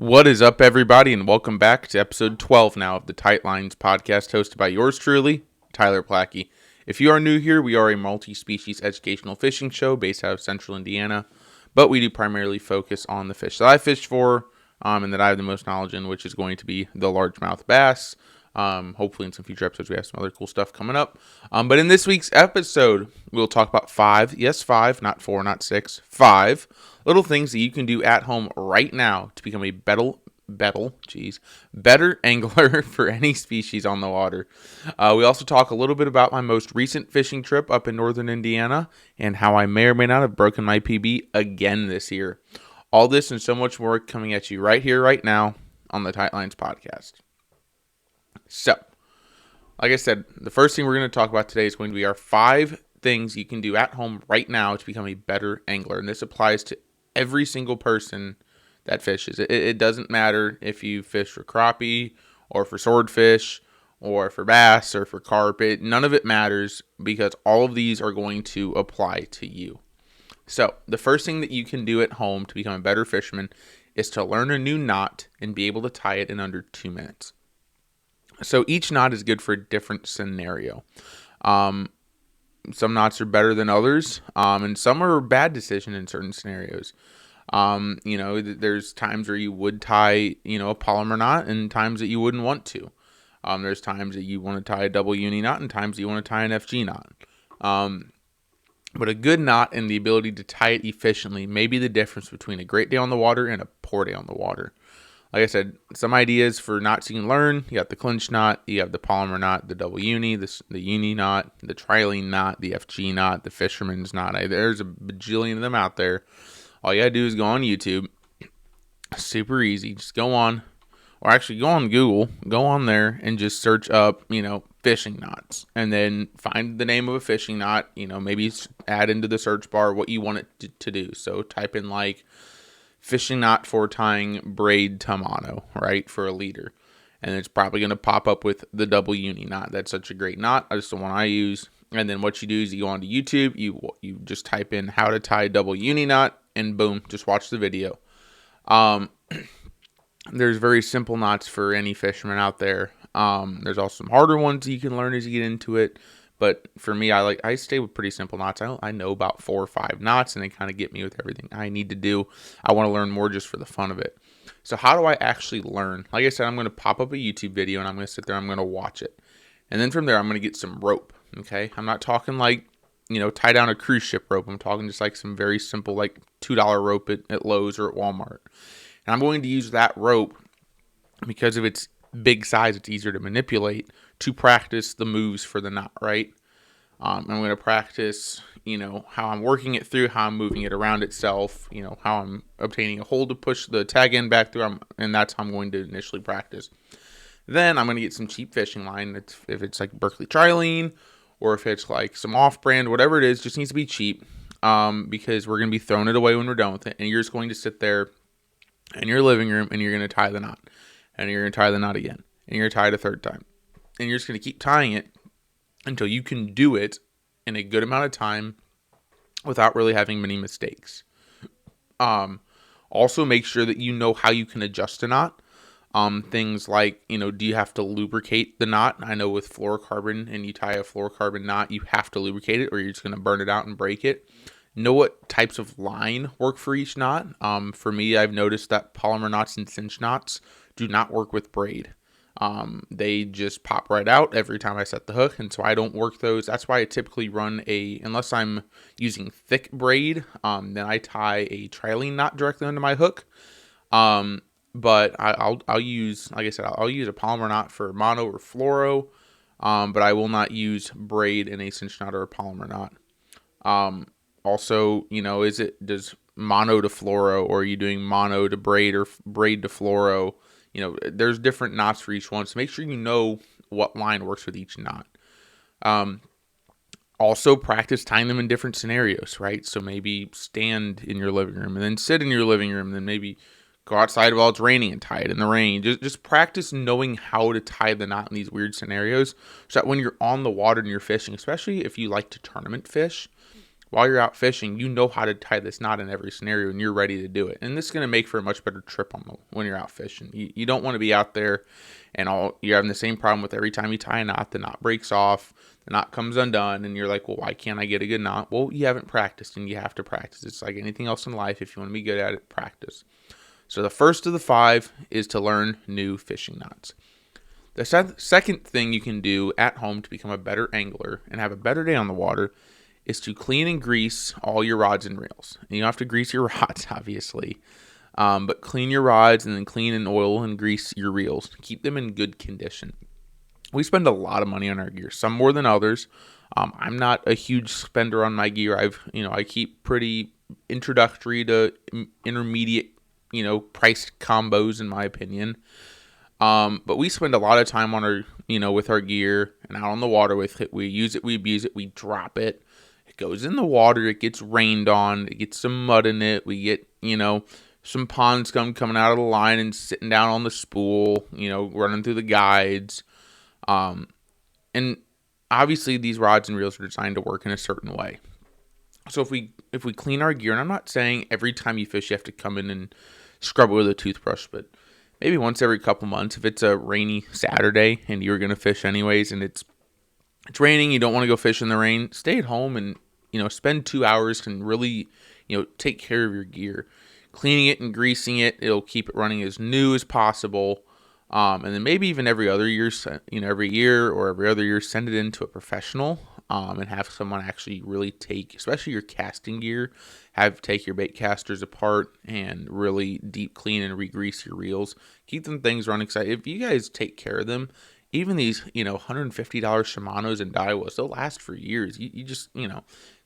What is up, everybody, and welcome back to episode 12 now of the Tight Lines podcast, hosted by yours truly, Tyler Plackey. If you are new here, we are a multi-species educational fishing show based out of central Indiana, but we do primarily focus on the fish that I fish for and that I have the most knowledge in, which is going to be the largemouth bass. Hopefully in some future episodes we have some other cool stuff coming up. But in this week's episode, we'll talk about five, not four, not six, five little things that you can do at home right now to become a better angler for any species on the water. We also talk a little bit about my most recent fishing trip up in northern Indiana and how I may or may not have broken my PB again this year. All this and so much more coming at you right here, right now on the Tight Lines podcast. So, like I said, the first thing we're going to talk about today is going to be our 5 things you can do at home right now to become a better angler. And this applies to every single person that fishes. It doesn't matter if you fish for crappie or for swordfish or for bass or for carp. None of it matters because all of these are going to apply to you. So, the first thing that you can do at home to become a better fisherman is to learn a new knot and be able to tie it in under 2 minutes. So each knot is good for a different scenario. Some knots are better than others, and some are a bad decision in certain scenarios. There's times where you would tie, a Palomar knot, and times that you wouldn't want to. There's times that you want to tie a double uni knot, and times that you want to tie an FG knot. But a good knot and the ability to tie it efficiently may be the difference between a great day on the water and a poor day on the water. Like I said, some ideas for knots you can learn. You got the clinch knot, you have the Palomar knot, the double uni, the uni knot, the trilene knot, the FG knot, the fisherman's knot. There's a bajillion of them out there. All you gotta do is go on YouTube. Super easy. Just go on, or actually go on Google, go on there and just search up, fishing knots. And then find the name of a fishing knot, maybe add into the search bar what you want it to do. So type in like fishing knot for tying braid to mono, right, for a leader. And it's probably going to pop up with the double uni knot. That's such a great knot. That's the one I use. And then what you do is you go onto YouTube, you just type in how to tie double uni knot, and boom, just watch the video. There's very simple knots for any fisherman out there. There's also some harder ones you can learn as you get into it. But for me, I stay with pretty simple knots. I know about 4 or 5 knots, and they kind of get me with everything I need to do. I want to learn more just for the fun of it. So how do I actually learn? Like I said, I'm going to pop up a YouTube video, and I'm going to sit there. I'm going to watch it. And then from there, I'm going to get some rope, okay? I'm not talking like, tie down a cruise ship rope. I'm talking just like some very simple, like $2 rope at Lowe's or at Walmart. And I'm going to use that rope because of its big size. It's easier to manipulate to practice the moves for the knot, right? I'm going to practice, how I'm working it through, how I'm moving it around itself, how I'm obtaining a hold to push the tag end back through, and that's how I'm going to initially practice. Then I'm going to get some cheap fishing line. If it's like Berkley Trilene, or if it's like some off-brand, whatever it is, just needs to be cheap, because we're going to be throwing it away when we're done with it, and you're just going to sit there in your living room, and you're going to tie the knot, and you're going to tie the knot again, and you're going to tie it a third time, and you're just going to keep tying it until you can do it in a good amount of time without really having many mistakes. Also make sure that you know how you can adjust a knot. Things like, do you have to lubricate the knot? I know with fluorocarbon, and you tie a fluorocarbon knot, you have to lubricate it or you're just going to burn it out and break it. Know what types of line work for each knot. For me, I've noticed that Palomar knots and cinch knots do not work with braid. They just pop right out every time I set the hook, and so I don't work those. That's why I typically run unless I'm using thick braid, then I tie a trilene knot directly onto my hook. But I'll use, like I said, I'll use a Palomar knot for mono or fluoro, but I will not use braid in a cinch knot or a Palomar knot. Also, does mono to fluoro, or are you doing mono to braid or braid to fluoro? There's different knots for each one, so make sure you know what line works with each knot. Also, practice tying them in different scenarios, right? So maybe stand in your living room, and then sit in your living room, and then maybe go outside while it's raining and tie it in the rain. Just practice knowing how to tie the knot in these weird scenarios, so that when you're on the water and you're fishing, especially if you like to tournament fish, while you're out fishing, you know how to tie this knot in every scenario and you're ready to do it. And this is going to make for a much better trip when you're out fishing. You don't want to be out there and you're having the same problem with every time you tie a knot, the knot breaks off, the knot comes undone, and you're like, well, why can't I get a good knot? Well, you haven't practiced, and you have to practice. It's like anything else in life. If you want to be good at it, practice. So the first of the 5 is to learn new fishing knots. The second thing you can do at home to become a better angler and have a better day on the water is to clean and grease all your rods and reels. And you don't have to grease your rods, obviously, but clean your rods and then clean and oil and grease your reels to keep them in good condition. We spend a lot of money on our gear, some more than others. I'm not a huge spender on my gear. I keep pretty introductory to intermediate, priced combos in my opinion. But we spend a lot of time on our, with our gear and out on the water with it. We use it, we abuse it, we drop it. It goes in the water, it gets rained on, it gets some mud in it. We get, some pond scum coming out of the line and sitting down on the spool, running through the guides. And obviously these rods and reels are designed to work in a certain way. So if we clean our gear, and I'm not saying every time you fish you have to come in and scrub it with a toothbrush, but maybe once every couple months, if it's a rainy Saturday and you're going to fish anyways and it's raining, you don't want to go fish in the rain, stay at home and, spend 2 hours and really, take care of your gear. Cleaning it and greasing it, it'll keep it running as new as possible. And then maybe even every other year, every year or every other year, send it into a professional and have someone actually really take, especially your casting gear, take your bait casters apart and really deep clean and re-grease your reels. Keep them things running. If you guys take care of them, even these, $150 Shimano's and Daiwas, they'll last for years. You just,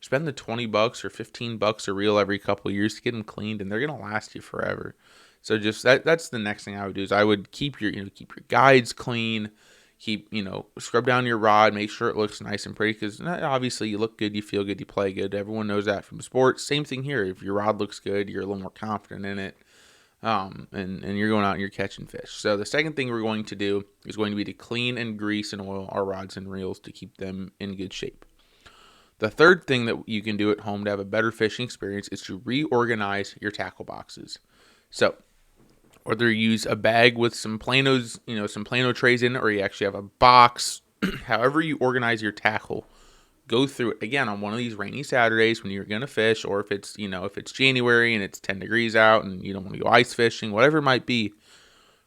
spend the $20 or $15 a reel every couple of years to get them cleaned, and they're going to last you forever. So just that's the next thing I would do is I would keep your guides clean, scrub down your rod, make sure it looks nice and pretty because obviously you look good, you feel good, you play good. Everyone knows that from sports. Same thing here. If your rod looks good, you're a little more confident in it, and you're going out and you're catching fish. So the second thing we're going to do is going to be to clean and grease and oil our rods and reels to keep them in good shape. The third thing that you can do at home to have a better fishing experience is to reorganize your tackle boxes. So whether you use a bag with some Planos, some Plano trays in it, or you actually have a box, however you organize your tackle, go through it again on one of these rainy Saturdays when you're going to fish, or if it's, if it's January and it's 10 degrees out and you don't want to go ice fishing, whatever it might be,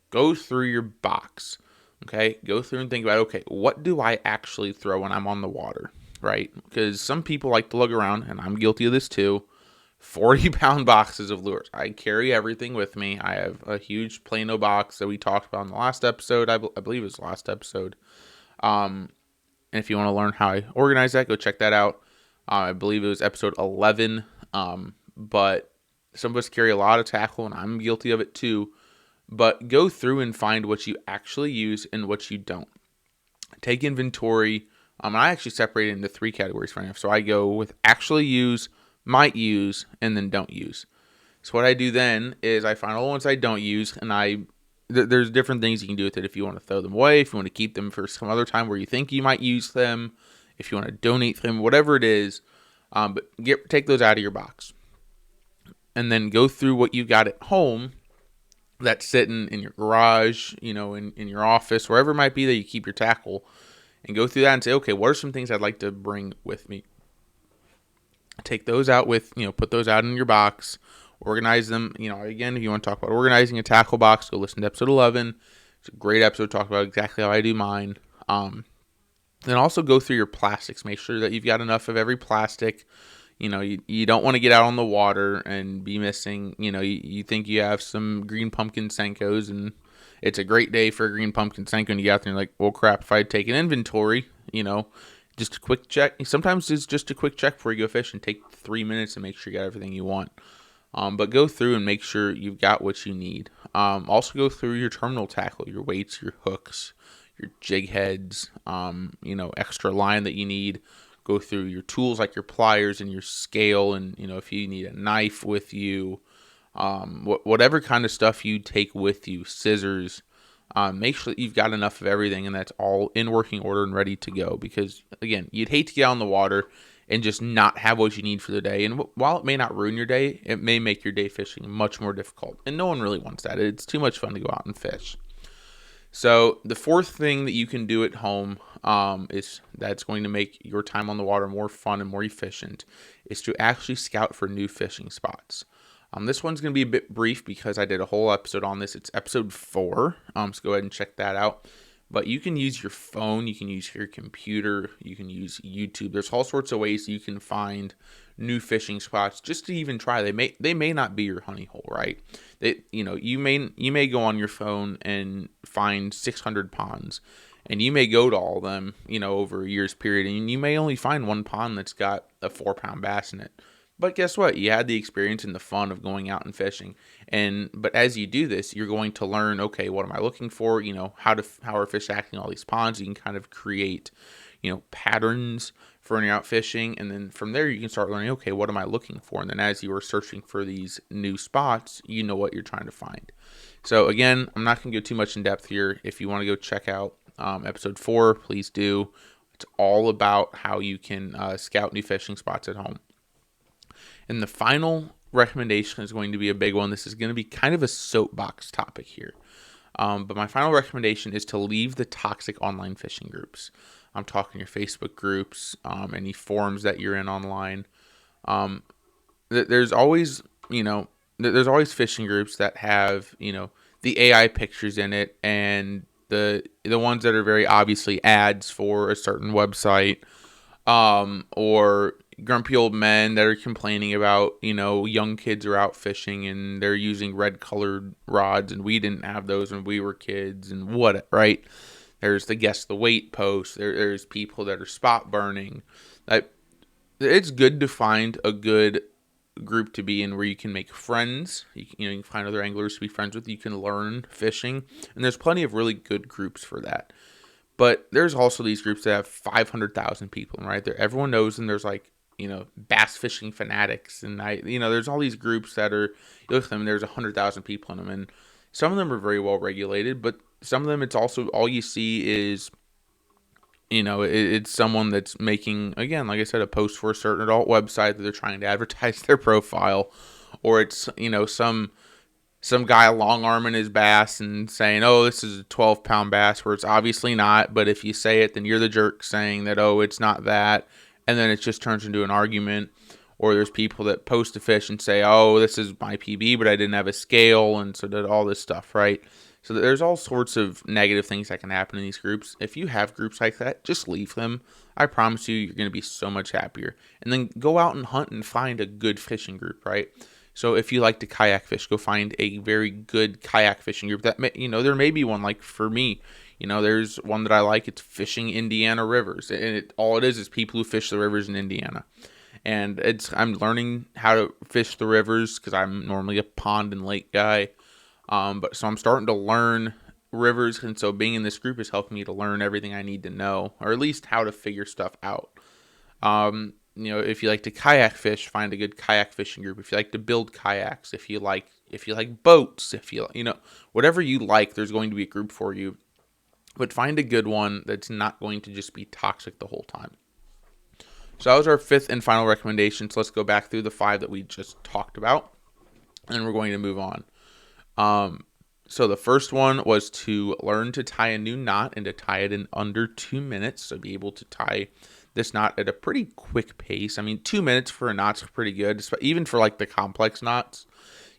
go through your box, okay? Go through and think about, okay, what do I actually throw when I'm on the water, right? Because some people like to lug around, and I'm guilty of this too, 40-pound boxes of lures. I carry everything with me. I have a huge Plano box that we talked about in the last episode. I believe it was the last episode. And if you want to learn how I organize that, go check that out. I believe it was episode 11. But some of us carry a lot of tackle, and I'm guilty of it too. But go through and find what you actually use and what you don't. Take inventory. And I actually separate it into 3 categories for now. So I go with actually use, might use, and then don't use. So what I do then is I find all the ones I don't use, and there's different things you can do with it. If you want to throw them away, if you want to keep them for some other time where you think you might use them, if you want to donate them, whatever it is, but take those out of your box. And then go through what you got at home that's sitting in your garage, in your office, wherever it might be that you keep your tackle, and go through that and say, okay, what are some things I'd like to bring with me? Take those out put those out in your box, organize them. Again, if you want to talk about organizing a tackle box, go listen to episode 11. It's a great episode to talk about exactly how I do mine. Then also go through your plastics. Make sure that you've got enough of every plastic. You don't want to get out on the water and be missing, you think you have some green pumpkin Senkos and it's a great day for a green pumpkin Senko and you get out there and you're like, well, crap, if I take an inventory, just a quick check. Sometimes it's just a quick check before you go fish and take 3 minutes and make sure you got everything you want. But go through and make sure you've got what you need. Also go through your terminal tackle, your weights, your hooks, your jig heads, extra line that you need. Go through your tools like your pliers and your scale, and if you need a knife with you, whatever kind of stuff you take with you, scissors. Make sure that you've got enough of everything and that's all in working order and ready to go. Because again, you'd hate to get out on the water and just not have what you need for the day. And while it may not ruin your day, it may make your day fishing much more difficult. And no one really wants that. It's too much fun to go out and fish. So the fourth thing that you can do at home is that's going to make your time on the water more fun and more efficient is to actually scout for new fishing spots. This one's going to be a bit brief because I did a whole episode on this. It's episode 4, so go ahead and check that out. But you can use your phone, you can use your computer, you can use YouTube. There's all sorts of ways you can find new fishing spots just to even try. They may not be your honey hole, right? You may go on your phone and find 600 ponds, and you may go to all of them, over a year's period, and you may only find one pond that's got a 4-pound bass in it. But guess what? You had the experience and the fun of going out and fishing. But as you do this, you're going to learn, okay, what am I looking for? How are fish acting in all these ponds? You can kind of create, patterns for when you're out fishing. And then from there, you can start learning, okay, what am I looking for? And then as you are searching for these new spots, you know what you're trying to find. So again, I'm not going to go too much in depth here. If you want to go check out episode 4, please do. It's all about how you can scout new fishing spots at home. And the final recommendation is going to be a big one. This is going to be kind of a soapbox topic here. But my final recommendation is to leave the toxic online fishing groups. I'm talking your Facebook groups, any forums that you're in online. There's always fishing groups that have, the AI pictures in it and the ones that are very obviously ads for a certain website, or grumpy old men that are complaining about, young kids are out fishing and they're using red colored rods and we didn't have those when we were kids and what, right? There's the guess the weight post. There's people that are spot burning. It's good to find a good group to be in where you can make friends. You can find other anglers to be friends with. You can learn fishing. And there's plenty of really good groups for that. But there's also these groups that have 500,000 people, right? Everyone knows them. There's bass fishing fanatics, and there's all these groups that are, you look at them, there's 100,000 people in them, and some of them are very well regulated, but some of them it's also all you see is, it's someone that's making, again, like I said, a post for a certain adult website that they're trying to advertise their profile, or it's some guy long arming his bass and saying, oh, this is a 12-pound bass, where it's obviously not. But if you say it, then you're the jerk saying that, oh, it's not that. And then it just turns into an argument. Or there's people that post a fish and say, oh, this is my PB, but I didn't have a scale. And so did all this stuff, right? So there's all sorts of negative things that can happen in these groups. If you have groups like that, just leave them. I promise you're going to be so much happier. And then go out and hunt and find a good fishing group, right? So if you like to kayak fish, go find a very good kayak fishing group. That there may be one, like for me, there's one that I like. It's Fishing Indiana Rivers, and all it is people who fish the rivers in Indiana. And I'm learning how to fish the rivers because I'm normally a pond and lake guy. But so I'm starting to learn rivers, and so being in this group is helping me to learn everything I need to know, or at least how to figure stuff out. If you like to kayak fish, find a good kayak fishing group. If you like to build kayaks, if you like boats, whatever you like, there's going to be a group for you. But find a good one that's not going to just be toxic the whole time. So that was our 5th and final recommendation. So let's go back through the 5 that we just talked about, and we're going to move on. So the first one was to learn to tie a new knot and to tie it in under 2 minutes. So be able to tie this knot at a pretty quick pace. 2 minutes for a knot's pretty good, even for the complex knots.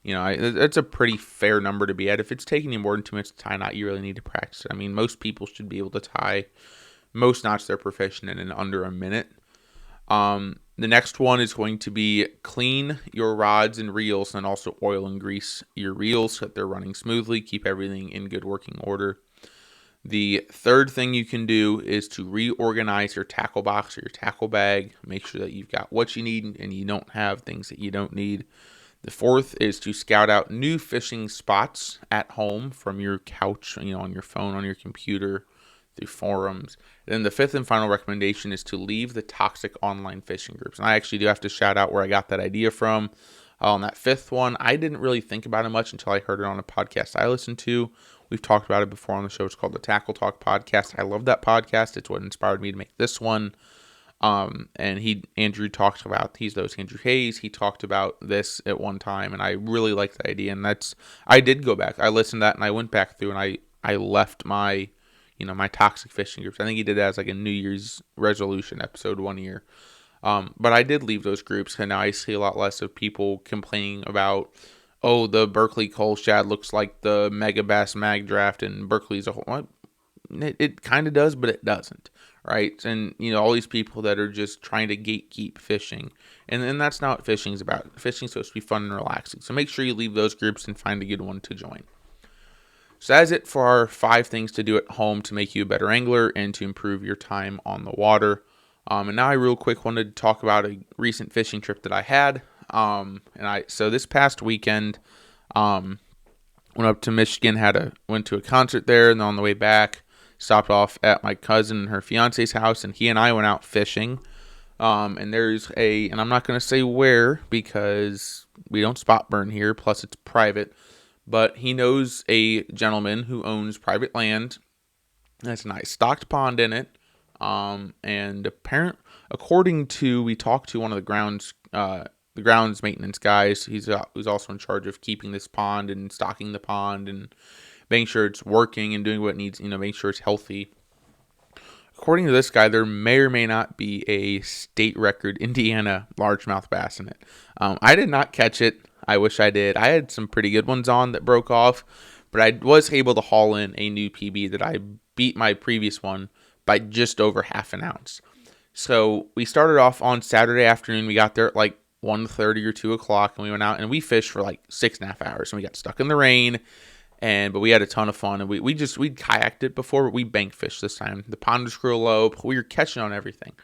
It's a pretty fair number to be at. If it's taking you more than 2 minutes to tie a knot, you really need to practice it. Most people should be able to tie most knots they're proficient in under a minute. The next one is going to be clean your rods and reels, and also oil and grease your reels so that they're running smoothly. Keep everything in good working order. The third thing you can do is to reorganize your tackle box or your tackle bag. Make sure that you've got what you need and you don't have things that you don't need. The fourth is to scout out new fishing spots at home from your couch, on your phone, on your computer, through forums. And then the 5th and final recommendation is to leave the toxic online fishing groups. And I actually do have to shout out where I got that idea from. On that 5th one, I didn't really think about it much until I heard it on a podcast I listened to. We've talked about it before on the show. It's called the Tackle Talk Podcast. I love that podcast. It's what inspired me to make this one. And Andrew talks about, he's those Andrew Hayes. He talked about this at one time, and I really liked the idea. And I did go back. I listened to that, and I went back through, and I left my, my toxic fishing groups. I think he did that as like a New Year's resolution episode one year. But I did leave those groups, and now I see a lot less of people complaining about, oh, the Berkeley Coal Shad looks like the Mega Bass Mag Draft, and Berkeley's a whole. Well, it kind of does, but it doesn't, right? And all these people that are just trying to gatekeep fishing, and then that's not what fishing is about. Fishing's supposed to be fun and relaxing. So make sure you leave those groups and find a good one to join. So that's it for our 5 things to do at home to make you a better angler and to improve your time on the water. And now I real quick wanted to talk about a recent fishing trip that I had. So this past weekend, went up to Michigan, went to a concert there, and then on the way back, stopped off at my cousin and her fiance's house, and he and I went out fishing. And and I'm not going to say where because we don't spot burn here, plus it's private, but he knows a gentleman who owns private land. That's a nice stocked pond in it. And according to, we talked to one of the grounds maintenance guys. Who's also in charge of keeping this pond and stocking the pond and making sure it's working and doing what it needs, making sure it's healthy. According to this guy, there may or may not be a state record Indiana largemouth bass in it. I did not catch it. I wish I did. I had some pretty good ones on that broke off, but I was able to haul in a new PB that I beat my previous one by just over half an ounce. So we started off on Saturday afternoon. We got there at like 1:30 or 2 o'clock, and we went out and we fished for like 6.5 hours, and we got stuck in the rain. But we had a ton of fun, and we'd kayaked it before, but we bank fished this time. The pond was real low, but we were catching on everything.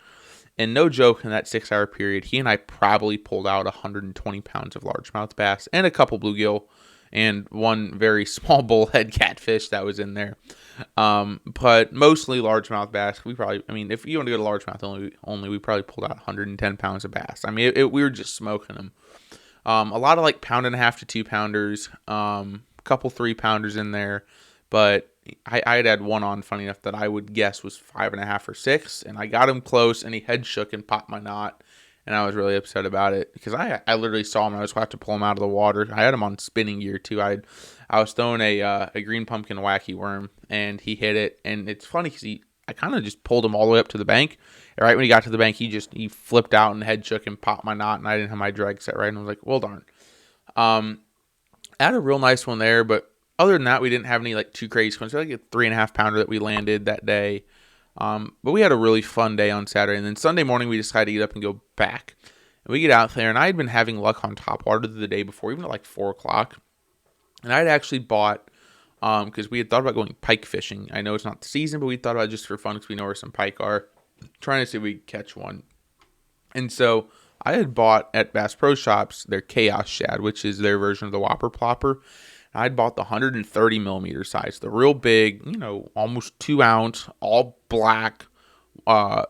And no joke, in that 6-hour period, he and I probably pulled out 120 pounds of largemouth bass and a couple bluegill and one very small bullhead catfish that was in there. But mostly largemouth bass. If you want to go to largemouth only, we probably pulled out 110 pounds of bass. We were just smoking them. A lot of like 1.5 to 2 pounders. Couple 3-pounders in there, but I had one on, funny enough, that I would guess was 5.5 or 6, and I got him close, and he head shook and popped my knot, and I was really upset about it because I literally saw him. I was going to have to pull him out of the water. I had him on spinning gear too. I was throwing a green pumpkin wacky worm, and he hit it, and it's funny because I kind of just pulled him all the way up to the bank. And right when he got to the bank, he flipped out and head shook and popped my knot, and I didn't have my drag set right, and I was like, well, darn. I had a real nice one there, but other than that, we didn't have any like too crazy ones. Like a 3.5 pounder that we landed that day. But we had a really fun day on Saturday, and then Sunday morning we decided to get up and go back. And we get out there, and I had been having luck on topwater the day before, even at like 4 o'clock. And I'd actually bought, because we had thought about going pike fishing. I know it's not the season, but we thought about it just for fun because we know where some pike are. Trying to see if we could catch one. And so I had bought at Bass Pro Shops their Chaos Shad, which is their version of the Whopper Plopper. I'd bought the 130 millimeter size, the real big, almost 2 ounce, all black, their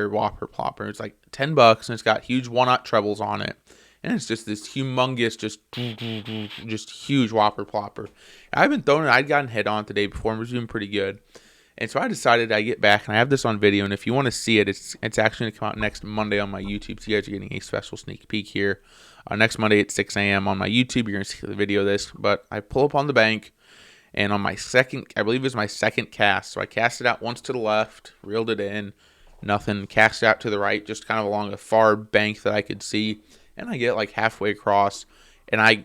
Whopper Plopper. It's like $10, and it's got huge 1/0 trebles on it, and it's just this humongous, just huge Whopper Plopper. I've been throwing it. I'd gotten hit on it the day before and was doing pretty good. And so I decided I get back, and I have this on video, and if you want to see it, it's actually going to come out next Monday on my YouTube, so you guys are getting a special sneak peek here. Next Monday at 6 a.m. on my YouTube, you're going to see the video of this, but I pull up on the bank, and on my second, I believe it was my second cast, so I cast it out once to the left, reeled it in, nothing, cast it out to the right, just kind of along a far bank that I could see, and I get like halfway across, and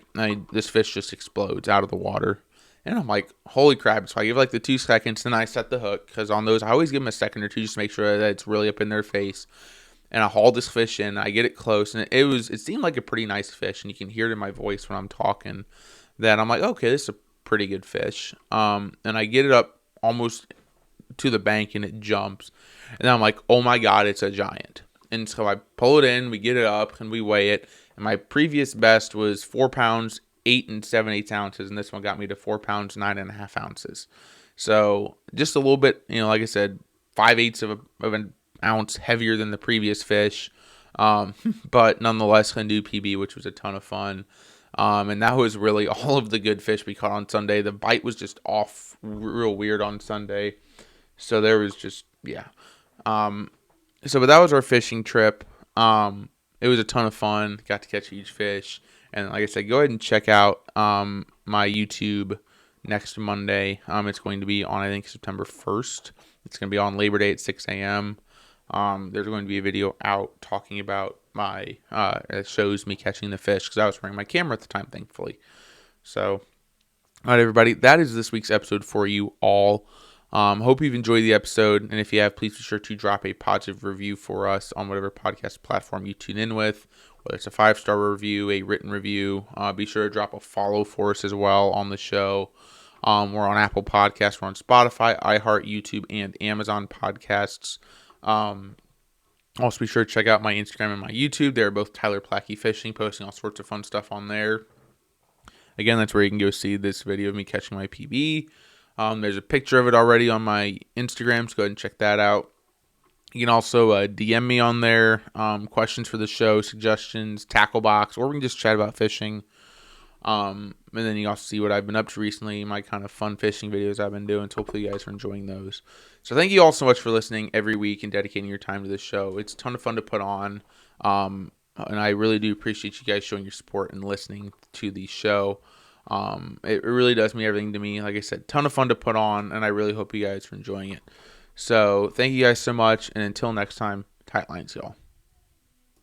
this fish just explodes out of the water. And I'm like, holy crap. So I give like the 2 seconds, and I set the hook. Because on those, I always give them a second or two just to make sure that it's really up in their face. And I haul this fish in. I get it close. And it seemed like a pretty nice fish. And you can hear it in my voice when I'm talking. That I'm like, okay, this is a pretty good fish. And I get it up almost to the bank, and it jumps. And I'm like, oh my God, it's a giant. And so I pull it in. We get it up, and we weigh it. And my previous best was 4 pounds, 8 7/8 ounces, and this one got me to 4 pounds, 9.5 ounces. So just a little bit, like I said, 5/8 of an ounce heavier than the previous fish, but nonetheless a new PB, which was a ton of fun. And that was really all of the good fish we caught on Sunday. The bite was just off real weird on Sunday, so there was just but that was our fishing trip. It was a ton of fun. Got to catch huge fish. And like I said, go ahead and check out my YouTube next Monday. It's going to be on, I think, September 1st. It's going to be on Labor Day at 6 a.m. There's going to be a video out talking about my, it shows me catching the fish because I was wearing my camera at the time, thankfully. So, all right, everybody, that is this week's episode for you all. Hope you've enjoyed the episode, and if you have, please be sure to drop a positive review for us on whatever podcast platform you tune in with, whether it's a 5-star review, a written review. Be sure to drop a follow for us as well on the show. We're on Apple Podcasts, we're on Spotify, iHeart, YouTube, and Amazon Podcasts. Also, be sure to check out my Instagram and my YouTube. They're both Tyler Plackey Fishing, posting all sorts of fun stuff on there. Again, that's where you can go see this video of me catching my PB. There's a picture of it already on my Instagram, so go ahead and check that out. You can also DM me on there, questions for the show, suggestions, tackle box, or we can just chat about fishing. And then you also see what I've been up to recently, my kind of fun fishing videos I've been doing. So hopefully you guys are enjoying those. So thank you all so much for listening every week and dedicating your time to this show. It's a ton of fun to put on. And I really do appreciate you guys showing your support and listening to the show. It really does mean everything to me. Like I said, ton of fun to put on, and I really hope you guys are enjoying it. So thank you guys so much, and until next time, tight lines, y'all.